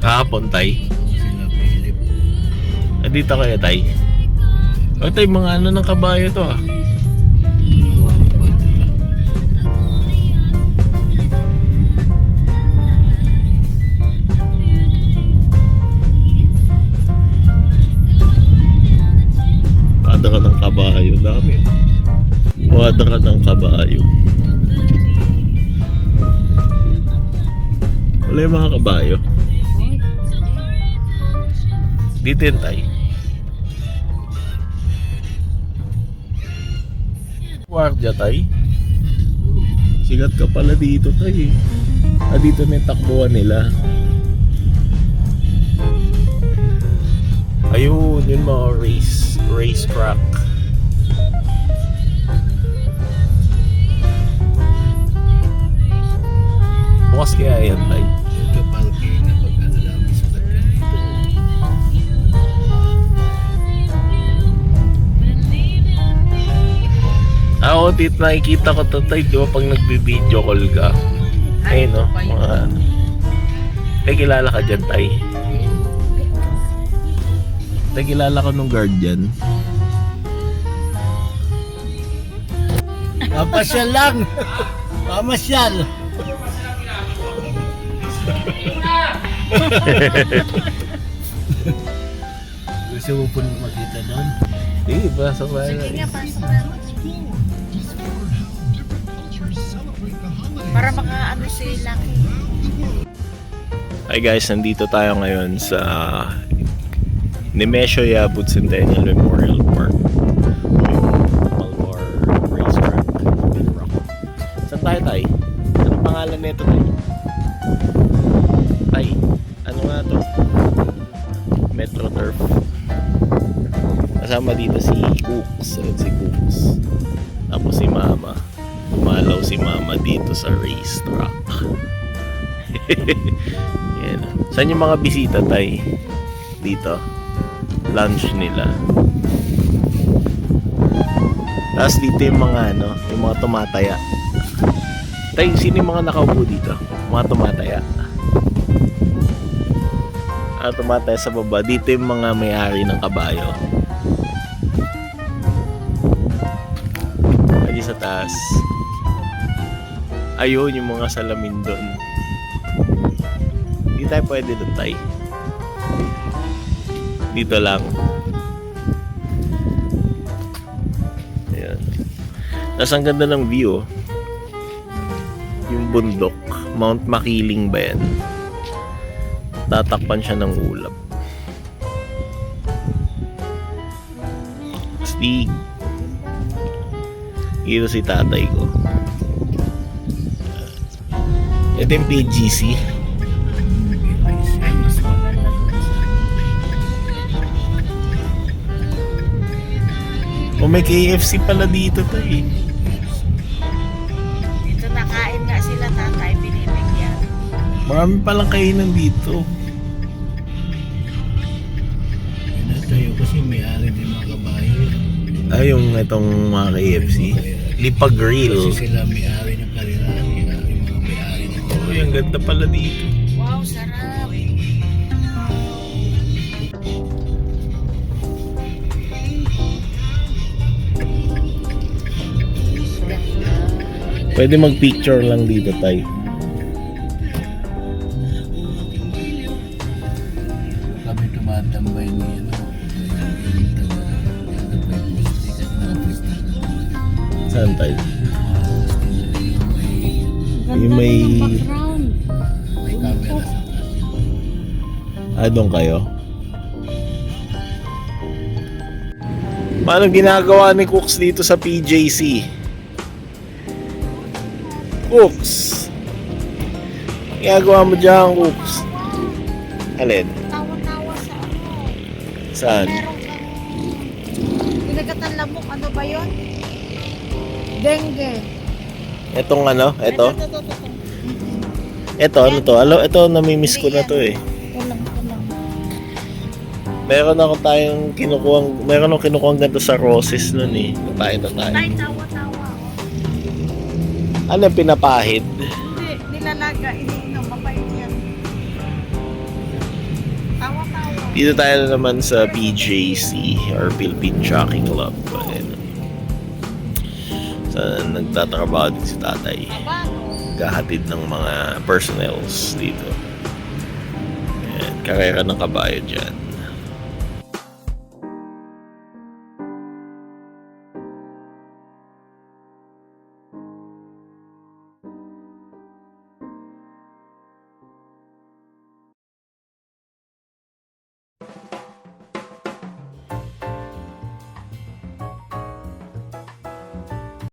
Kahapon, tay. Sila Philip. Dito kayo, tay. O, tay, mga ano ng kabayo to ah. Wada ka ng kabayo, dami. Wada ka ng kabayo. Wala yung mga kabayo. Dito yun, tay. Guardia, tay. Sigat ka pala dito, tay. Dito na yung takbuhan nila. Ayun, yung mga racetrack. Bukas kaya yan, tay. Ito parking na pag dami sa sakyan dito. Oo, dito nakikita ko to, tay. Di ba pag nagbi-video call ka? Ayun, no? Mga ano. Tay, kilala ka dyan, tay. Tay, kilala ko nung guard dyan. Papasyal lang! Pamasyal! Gusto mo po makita doon? Sige, pasok ba? Sige nga, pasok na. Para maka-ano sila. Hi guys, nandito tayo ngayon sa Nemesio Yabut Centennial Memorial Park. Malmar Racetrack. Saan tayo, tay? Anong pangalan nito, tay? Tay, ano nga to? Metro Turf. Kasama dito si Cooks. Si Cooks. Tapos si Mama. Dumalaw si Mama dito sa racetrack. Yan. Saan yung mga bisita, tay? Dito. Lunch nila. Tapos dito yung mga ano, yung mga tumataya. Tay, sino yung mga nakaupo dito? Mga tumataya. Tumataya sa baba. Dito yung mga may-ari ng kabayo. Lagi sa taas. Ayun, yung mga salamin doon. Hindi tayo pwede doon, tay. Dito lang. Ayan. Tapos ang ganda ng view. Yung bundok. Mount Makiling ba yan? Tatakpan siya ng ulap. Stig. Dito si tatay ko. Ito yung PGC. O may KFC pala dito to eh. Dito nakain nga sila, tatay, binibigyan. Marami palang kainan dito. Tayo kasi may-ari din mga kabayo. Yung itong mga KFC. Lipa Grill. Kasi sila may-ari ng kanila. Yung mga may-ari ng Uy, ang ganda pala dito. Wow, sarap. Pwede mag-picture lang dito, tay. kami tumatambay ni Saan, tay? Yung may... may camera sa taas. Doon kayo? Paano ginagawa ni Cooks dito sa PJC? Cooks! Ginagawa mo dyan, Cooks? Alin? Tawa-tawa sa ano. Saan? Ginagatan lamok, ano ba yun? Dengue. Etong ano? Ito? Ito. Ito, ano to? Ito, namimiss ko na to eh. Kulang. Meron akong kinukuhang ganito sa Roses nun eh. Tayo na tayo. Tay, tawa-tawa. Ano yung pinapahid? Hindi, nilalaga, iniinom, mapait yan. Dito tayo na naman sa PJC or Philippine Jockey Club. Ayan. Saan nagtatrabaho din si tatay. Gahatid ng mga personnels dito. Ayan, karera ng kabayo dyan.